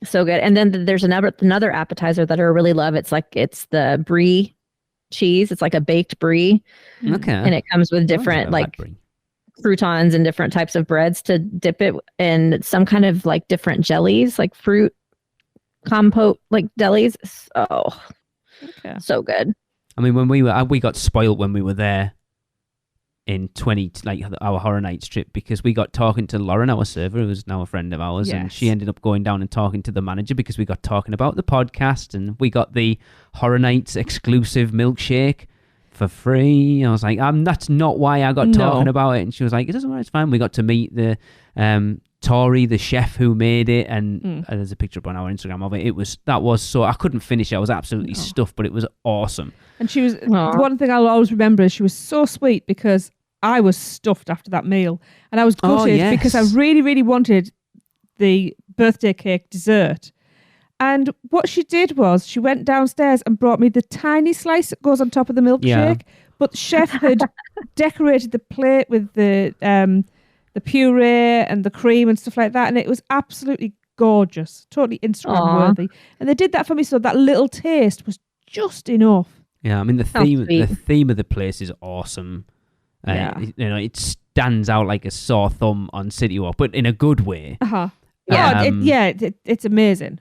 So good. And then there's another appetizer that I really love. It's the brie cheese. It's like a baked brie. Okay. And it comes with different croutons and different types of breads to dip it in some kind of like different jellies, like fruit compote, like delis. So good. I mean, when we got spoiled when we were there in our Horror Nights trip, because we got talking to Lauren, our server, who is now a friend of ours, and she ended up going down and talking to the manager because we got talking about the podcast, and we got the Horror Nights exclusive milkshake for free. I was like, that's not why I got talking about it. And she was like, it doesn't matter, it's fine. We got to meet the Tori, the chef who made it, and there's a picture up on our Instagram of it. That was so, I couldn't finish it. I was absolutely stuffed, but it was awesome. And she was, one thing I'll always remember is she was so sweet because I was stuffed after that meal, and I was gutted because I really, really wanted the birthday cake dessert. And what she did was she went downstairs and brought me the tiny slice that goes on top of the milkshake. But the chef had decorated the plate with the puree and the cream and stuff like that, and it was absolutely gorgeous, totally Instagram worthy. And they did that for me, so that little taste was just enough. Yeah, I mean the theme of the place is awesome. It stands out like a sore thumb on CityWalk, but in a good way. It's amazing.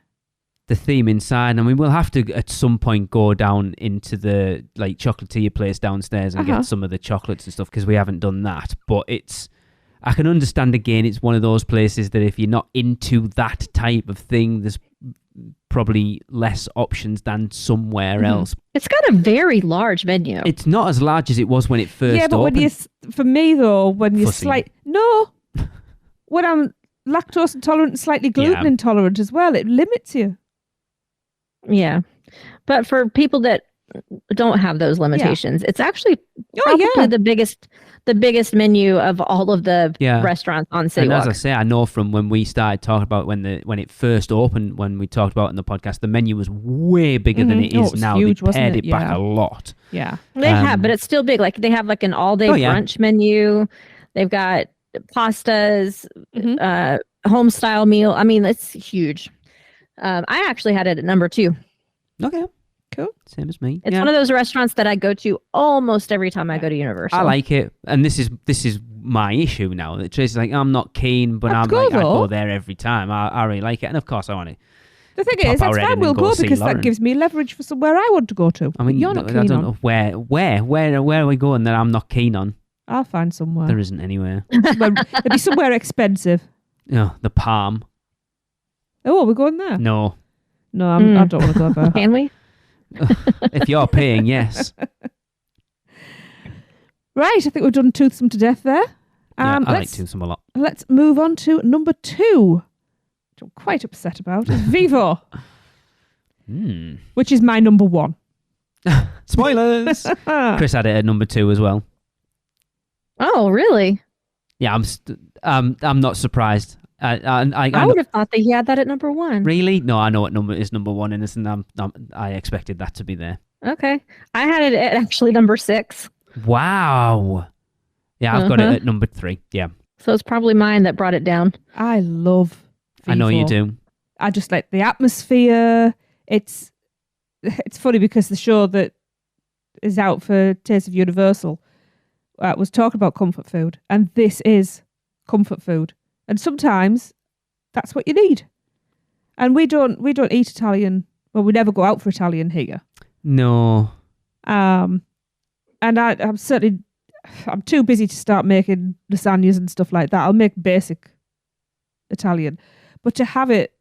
The theme inside, and we will have to at some point go down into the chocolatier place downstairs and get some of the chocolates and stuff, because we haven't done that. But I can understand, again, it's one of those places that if you're not into that type of thing, there's probably less options than somewhere else. It's got a very large menu. It's not as large as it was when it first opened. But for me though, when you're when I'm lactose intolerant and slightly gluten intolerant as well, it limits you. Yeah. But for people that don't have those limitations. It's actually Oh, probably yeah. the biggest menu of all of the restaurants on And as I CityWalk. say, I know from when we started talking about when it first opened, when we talked about it in the podcast, the menu was way bigger than it Oh, is it was now. huge, They wasn't pared it? it back Yeah. a lot. Yeah. They have, but it's still big. Like they have like an all-day brunch menu. They've got pastas, home style meal. I mean, it's huge. I actually had it at number 2. Okay. Cool. Same as me. It's one of those restaurants that I go to almost every time I go to Universal. I like it, and this is my issue now. That Tracy's like, I'm not keen, but Let's I'm like, go, I go though. there every time. I really like it, and of course I want to. The thing Pop is, our that's head fine. in We'll and go go see because Lauren. that gives me leverage for somewhere I want to go to. I mean, You're not I keen don't on. know where are we going that I'm not keen on. I'll find somewhere. There isn't anywhere. It'll be somewhere expensive. The Palm. Oh, we're going there? No. No, I don't want to go there. Can we? If you're paying, yes. Right, I think we've done Toothsome to death there. I like let's Toothsome a lot. let's move on to number 2, which I'm quite upset about. Is Vivo, which is my number 1. Spoilers. Chris had it at number 2 as well. Oh, really? Yeah, I'm not surprised. I would have thought that he had that at number 1. Really? No, I know what number is number 1 in this, and I expected that to be there. Okay. I had it at actually number 6. Wow. Yeah, I've got it at number 3. Yeah, So it's probably mine that brought it down. I love Vivo. I know you do. I just like the atmosphere. It's funny because the show that is out for Taste of Universal was talking about comfort food, and this is comfort food. And sometimes that's what you need. And we don't eat Italian. Well, we never go out for Italian here. No. And I'm too busy to start making lasagnas and stuff like that. I'll make basic Italian, but to have it,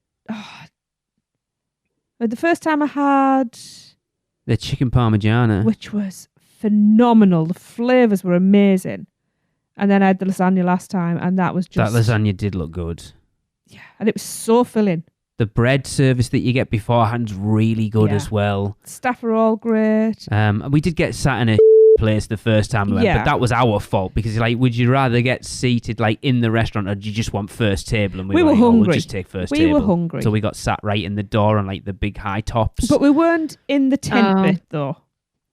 the first time I had, The chicken parmigiana. which was phenomenal. The flavors were amazing. And then I had the lasagna last time, and that was just... That lasagna did look good. Yeah, and it was so filling. The bread service that you get beforehand's really good Yeah. as well. Staff are all great. We did get sat in a place the first time we went, Yeah. but that was our fault because, like, would you rather get seated like in the restaurant, or do you just want first table? And We were like, oh, hungry. we'll just take first We table. were hungry. So we got sat right in the door on like the big high tops. But we weren't in the tent bit, though.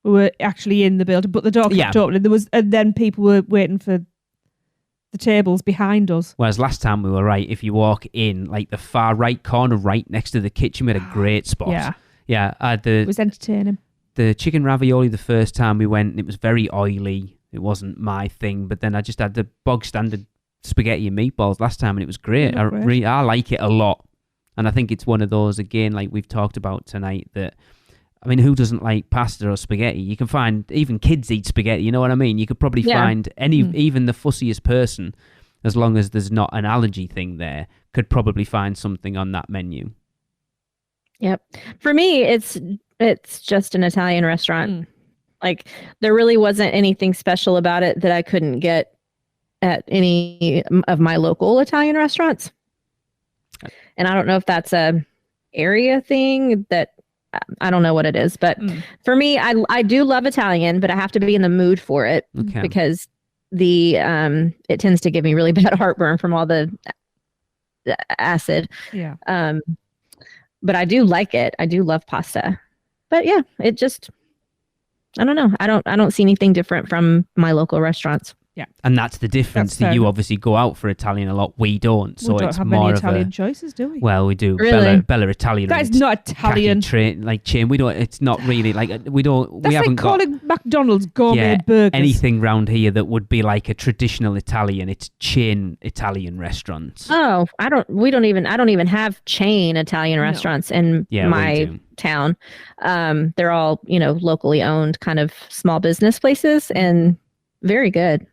We were actually in the building, but the door kept opening. And then people were waiting for the tables behind us. Whereas last time we were right, if you walk in, like the far right corner, right next to the kitchen, we had a great spot. Yeah. Yeah. It was entertaining. The chicken ravioli the first time we went, it was very oily. It wasn't my thing. But then I just had the bog standard spaghetti and meatballs last time, and it was great. They were great. I like it a lot. And I think it's one of those, again, like we've talked about tonight, that, I mean, who doesn't like pasta or spaghetti? You can find, even kids eat spaghetti, you know what I mean? You could probably find even the fussiest person, as long as there's not an allergy thing there, could probably find something on that menu. Yep. For me, it's just an Italian restaurant. Like, there really wasn't anything special about it that I couldn't get at any of my local Italian restaurants. And I don't know if that's a area thing that I don't know what it is, but for me, I do love Italian, but I have to be in the mood for it because it tends to give me really bad heartburn from all the acid. Yeah. But I do like it. I do love pasta. But yeah, it just, I don't know. I don't see anything different from my local restaurants. Yeah. And that's the difference. That's That fair you enough. obviously go out for Italian a lot. We don't. So We don't it's have more many of Italian a... choices, do we? Well, we do. Really? Bella Italian. That is not Italian. Chain. We don't. It's not really like we don't. That's we like haven't got calling McDonald's gourmet burgers. anything round here that would be like a traditional Italian. It's chain Italian restaurants. Oh, I don't even have chain Italian restaurants in Yeah, we my do. town. They're all, locally owned kind of small business places and very good.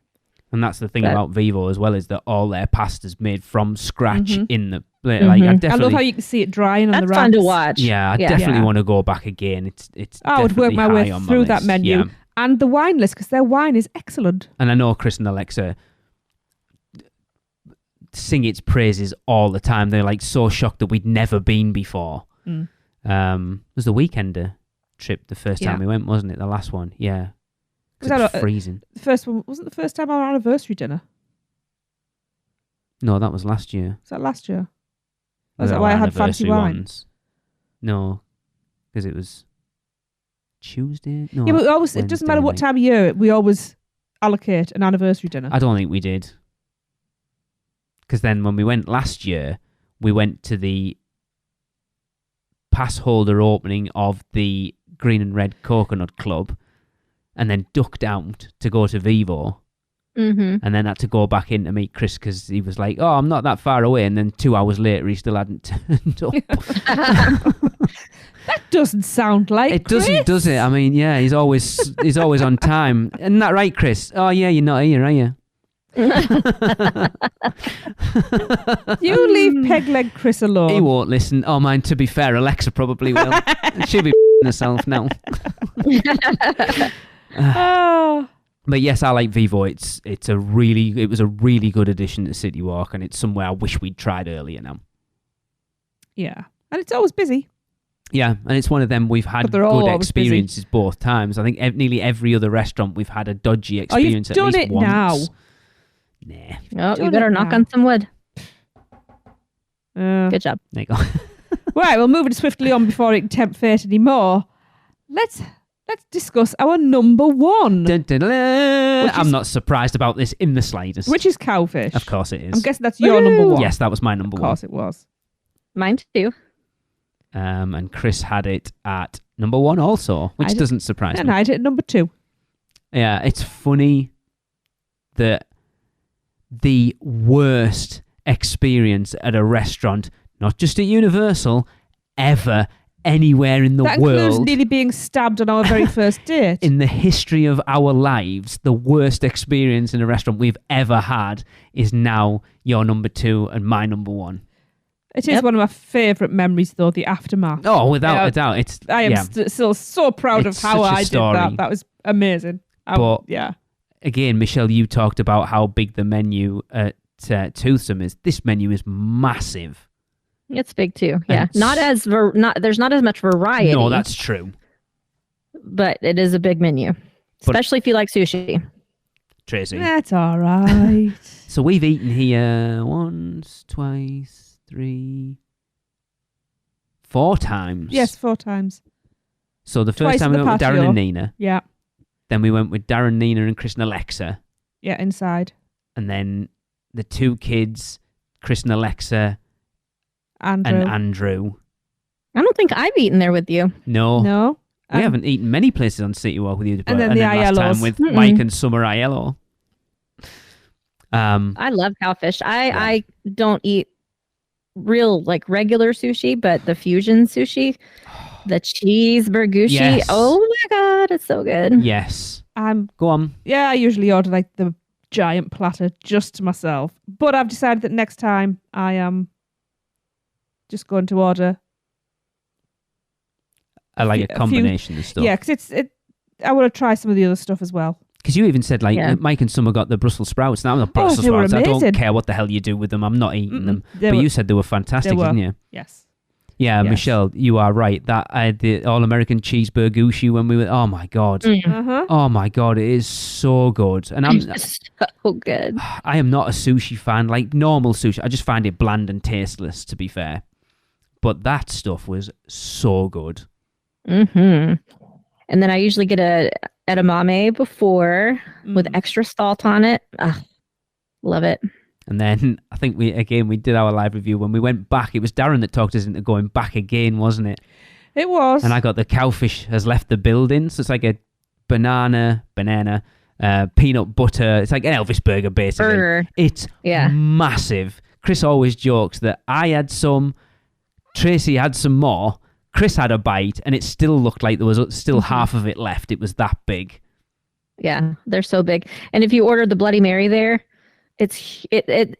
And that's the thing But- about Vivo as well, is that all their pasta's made from scratch in the like. Mhm. I I definitely. love how you can see it drying on That's the racks. fun to watch. Yeah, I Yeah. definitely Yeah. want to go back again. It's. I would work definitely my way high on my through that list. menu Yeah. and the wine list because their wine is excellent. And I know Chris and Alexa sing its praises all the time. They're like so shocked that we'd never been before. There's the Weekender. trip the first time Yeah. we went, wasn't it? The last one, yeah. 'Cause Was that it was a- freezing. The first one wasn't the first time our anniversary dinner. No, that was last year. Was that last year? Or Was that our why I had fancy anniversary wine? ones. No, because it was Tuesday. No, Yeah, but we always, it doesn't matter what Wednesday time of year, we always allocate an anniversary dinner. night. I don't think we did. Because then when we went last year, we went to the pass holder opening of the Green and Red Coconut Club and then ducked out to go to Vivo Mm-hmm. and then had to go back in to meet Chris because he was like, oh, I'm not that far away. And then 2 hours later, he still hadn't turned up. That doesn't sound like It doesn't, Chris. does it? I mean, yeah, he's always on time. Isn't that right, Chris? Oh, yeah, you're not here, are you? You leave Pegleg Chris alone. He won't listen. Oh, man, to be fair, Alexa probably will. She'll be herself now. Oh. But yes, I like Vivo. It was a really good addition to CityWalk, and it's somewhere I wish we'd tried earlier now. Yeah. And it's always busy. Yeah, and it's one of them we've had But they're all good always busy. experiences both times. I think nearly every other restaurant we've had a dodgy experience you've at done least it once. now. Nah, Oh, Done you better it knock now. on some wood. Uh, Good job. there you go. right, well, moving swiftly on before it can tempt fate anymore. Let's discuss our number one, Dun, dun, dun, dun. Which I'm is- not surprised about this in the slightest. which is Cowfish. Of course it is. I'm guessing that's your number one. Yes, that was my number Of one. course it was. Mine too. And Chris had it at number one also, which I did- doesn't surprise And me. I did number two. Yeah, it's funny that the worst experience at a restaurant, not just at Universal, ever, anywhere in the That includes world, nearly being stabbed on our very first date. in the history of our lives, the worst experience in a restaurant we've ever had is now your number two and my number one. It is Yep. one of my favourite memories, though, the aftermath. Oh, without Yeah, a doubt. It's I am yeah. still so proud It's of how such a I did story. that. That was amazing. But- yeah. Again, Michelle, you talked about how big the menu at Toothsome is. This menu is massive. It's big too. Yeah. And There's not as much variety. No, that's true. but it is a big menu. Especially if you like sushi. Tracy. That's all right. So we've eaten here once, twice, 3, 4 times. Yes, 4 times. So the Twice first time in we the went with Darren patio. and Nina. Yeah. Then we went with Darren, Nina, and Chris and Alexa. Yeah, inside. And then the 2 kids, Chris and Alexa, Andrew. and Andrew. I don't think I've eaten there with you. No. No. We haven't eaten many places on CityWalk with you. But, then the last Aiellos. time with Mm-mm. Mike and Summer Aiello. I love Cowfish. I don't eat real regular sushi, but the fusion sushi, the cheese burgushi. Yes. Oh my god, it's so good. Yes. I'm Go on. I usually order like the giant platter just to myself. But I've decided that next time I am just going to order. I like few- a combination of stuff. Yeah, because I want to try some of the other stuff as well. Because you even said, Yeah. Mike and Summer got the Brussels sprouts. Now, I'm not Brussels they were sprouts. I don't amazing. care what the hell you do with them. I'm not eating them. They But were- you said they were fantastic, they were. didn't you? Yes. Yeah, Yes. Michelle, you are right. That the all-American cheeseburgushi when we were... Oh, my God. Uh-huh. Oh, my God. It is so good. And So good. I am not a sushi fan. Like normal sushi, I just find it bland and tasteless, to be fair. But that stuff was so good. Mm-hmm. And then I usually get a edamame before with extra salt on it. Love it. And then I think we did our live review. When we went back, it was Darren that talked us into going back again, wasn't it? It was. And I got the Cowfish has left the building. So it's like a banana, peanut butter. It's like an Elvis burger, basically. Burger. It's Yeah. massive. Chris always jokes that I had some, Tracy had some more, Chris had a bite, and it still looked like there was still half of it left. It was that big. Yeah, they're so big. And if you order the Bloody Mary there, it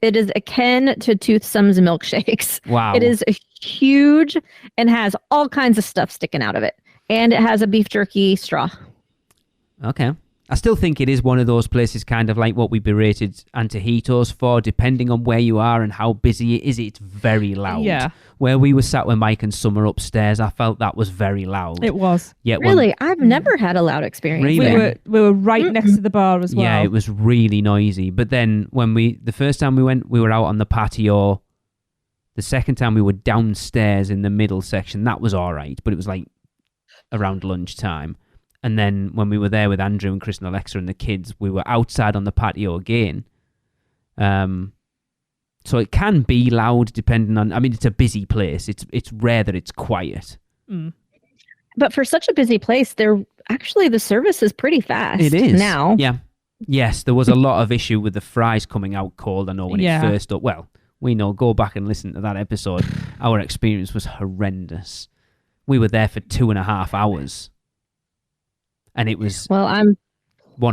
is akin to Toothsome's milkshakes. Wow. It is huge and has all kinds of stuff sticking out of it. And it has a beef jerky straw. Okay. I still think it is one of those places, kind of like what we berated Antojitos for, depending on where you are and how busy it is. It's very loud. Yeah. Where we were sat with Mike and Summer upstairs, I felt that was very loud. It was. Yet Really? I've never had a loud experience. Really? We were right next to the bar as well. Yeah, it was really noisy. But then the first time we went, we were out on the patio. The second time we were downstairs in the middle section. That was all right, but it was like around lunchtime. And then when we were there with Andrew and Chris and Alexa and the kids, we were outside on the patio again. So it can be loud depending on... I mean, it's a busy place. It's rare that it's quiet. Mm. But for such a busy place, the service is pretty fast. It is. Now. Yeah. Yes, there was a lot of issue with the fries coming out cold. I know when it first... Well, we know. Go back and listen to that episode. Our experience was horrendous. We were there for 2.5 hours. And it was 1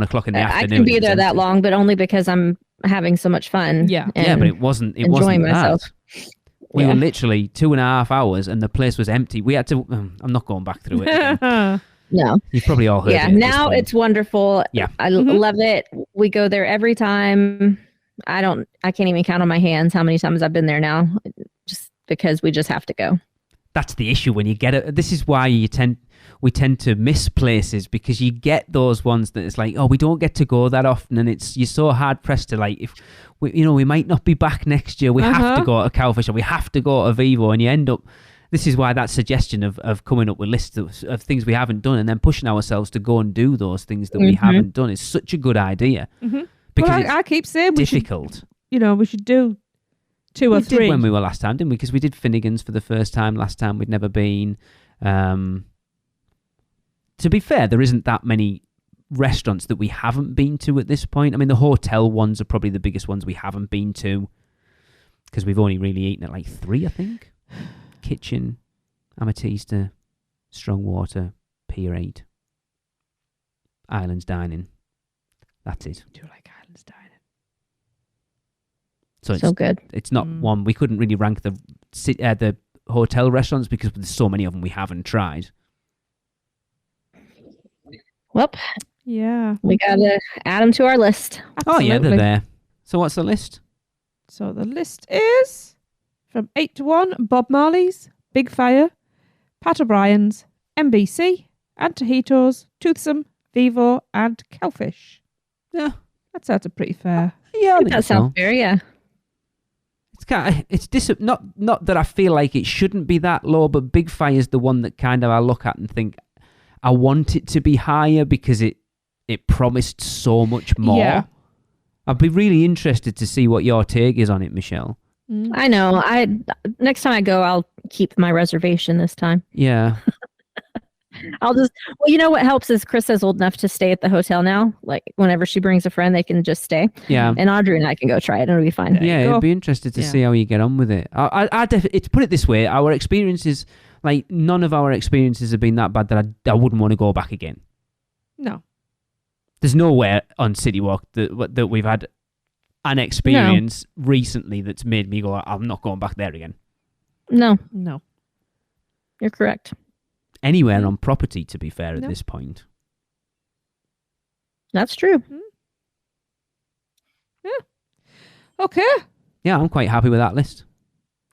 o'clock in the afternoon. I can be there that long, but only because I'm having so much fun. Yeah. Yeah, but it wasn't enjoying myself. That. We were literally 2.5 hours and the place was empty. We had to... I'm not going back through it again. No. You've probably all heard it. Yeah, now it's wonderful. Yeah. I love it. We go there every time. I can't even count on my hands how many times I've been there now, just because we just have to go. That's the issue when you get it. This is why we tend to miss places, because you get those ones that it's like, oh, we don't get to go that often, and you're so hard pressed to, like, if we might not be back next year. We have to go to Cowfish or we have to go to Vivo, and you end up. This is why that suggestion of coming up with lists of things we haven't done and then pushing ourselves to go and do those things that we haven't done is such a good idea. Mm-hmm. Because I keep saying difficult. We should do 2 or 3. We did when we were last time, didn't we? Because we did Finnegan's for the first time last time. We'd never been. To be fair, there isn't that many restaurants that we haven't been to at this point. I mean, the hotel ones are probably the biggest ones we haven't been to, because we've only really eaten at like 3, I think. Kitchen, Amatista, Strongwater, Pier 8, Islands Dining. That's it. Do you like Islands Dining? So good. It's not one. We couldn't really rank the hotel restaurants because there's so many of them we haven't tried. Well, yeah, we gotta add them to our list. Absolutely. Oh yeah, they're there. So what's the list? So the list is from 8 to 1: Bob Marley's, BigFire, Pat O'Brien's, MBC, Antojitos, Toothsome, Vivo, and Cowfish. Yeah, that sounds pretty fair. Yeah, I think that sounds fair. Yeah. Not that I feel like it shouldn't be that low, but BigFire is the one that kind of I look at and think I want it to be higher because it promised so much more. Yeah. I'd be really interested to see what your take is on it, Michelle. I know. Next time I go, I'll keep my reservation this time. Yeah. What helps is Chris is old enough to stay at the hotel now. Like whenever she brings a friend, they can just stay. Yeah. And Audrey and I can go try it and it'll be fine. Yeah, it'd be interested to see how you get on with it. To put it this way, our experiences, like none of our experiences have been that bad that I wouldn't want to go back again. No. There's nowhere on CityWalk that we've had an experience recently that's made me go, I'm not going back there again. No. You're correct. Anywhere on property, to be fair, at this point. That's true. Yeah. Okay. Yeah, I'm quite happy with that list.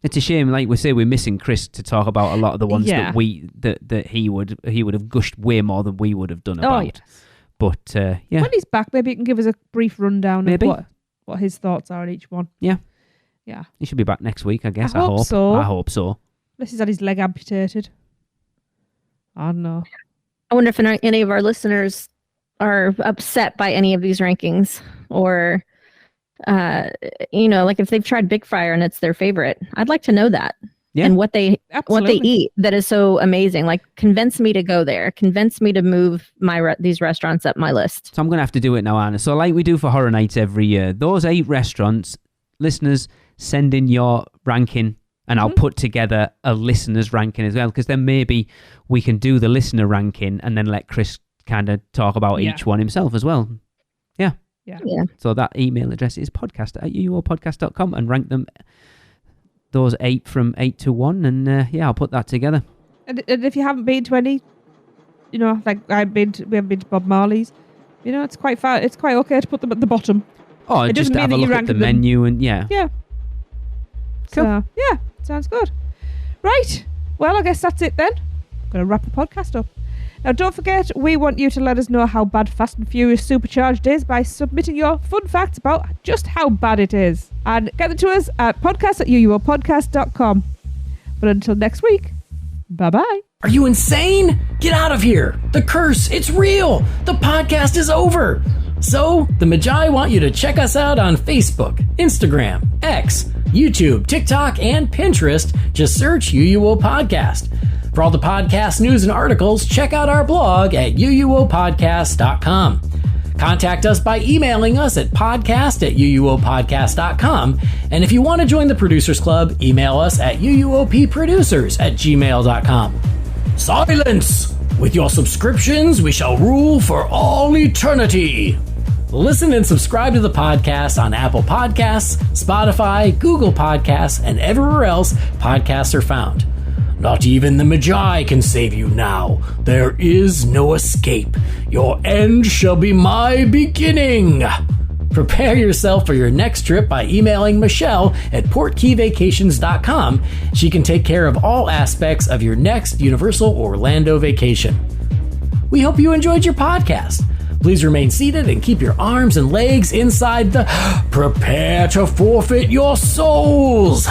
It's a shame, like we say, we're missing Chris to talk about a lot of the ones that he would have gushed way more than we would have done about. Yes. But yeah, when he's back, maybe he can give us a brief rundown Maybe. of what his thoughts are on each one. Yeah. He should be back next week, I guess. I hope so. I hope so. Unless he's had his leg amputated. I don't know. I wonder if any of our listeners are upset by any of these rankings, or like if they've tried BigFire and it's their favorite. I'd like to know that. Yeah. And what they eat that is so amazing. Like, convince me to go there. Convince me to move these restaurants up my list. So I'm going to have to do it now, Anna. So like we do for Horror Nights every year, those 8 restaurants, listeners, send in your ranking and I'll put together a listener's ranking as well, because then maybe we can do the listener ranking and then let Chris kind of talk about each one himself as well. Yeah. So that email address is podcast@uuopodcast.com and rank them, those 8 from 8 to 1, and I'll put that together. And if you haven't been to any, like we haven't been to Bob Marley's, You know, it's quite far. It's quite okay to put them at the bottom. Oh, It just doesn't mean have that a you look at rank the them. menu and yeah. Yeah. Cool. So, yeah, sounds good. Right. Well, I guess that's it then. I'm going to wrap the podcast up. Now, don't forget, we want you to let us know how bad Fast and Furious Supercharged is by submitting your fun facts about just how bad it is. And get them to us at podcast@uuopodcast.com. But until next week, bye-bye. Are you insane? Get out of here. The curse, it's real. The podcast is over. So, the Magi want you to check us out on Facebook, Instagram, X, YouTube, TikTok, and Pinterest. Just search UUO Podcast. For all the podcast news and articles, check out our blog at uuopodcast.com. Contact us by emailing us at podcast@uuopodcast.com. And if you want to join the Producers Club, email us at uuopproducers@gmail.com. Silence! With your subscriptions, we shall rule for all eternity. Listen and subscribe to the podcast on Apple Podcasts, Spotify, Google Podcasts, and everywhere else podcasts are found. Not even the Magi can save you now. There is no escape. Your end shall be my beginning. Prepare yourself for your next trip by emailing Michelle at portkeyvacations.com. She can take care of all aspects of your next Universal Orlando vacation. We hope you enjoyed your podcast. Please remain seated and keep your arms and legs inside the prepare to forfeit your souls.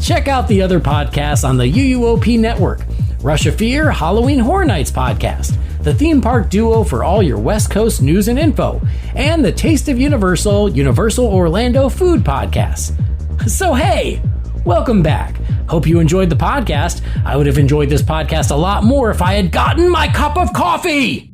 Check out the other podcasts on the UUOP network. Rush of Fear, Halloween Horror Nights podcast, the theme park duo for all your West Coast news and info, and the Taste of Universal, Universal Orlando food podcast. So hey, welcome back. Hope you enjoyed the podcast. I would have enjoyed this podcast a lot more if I had gotten my cup of coffee.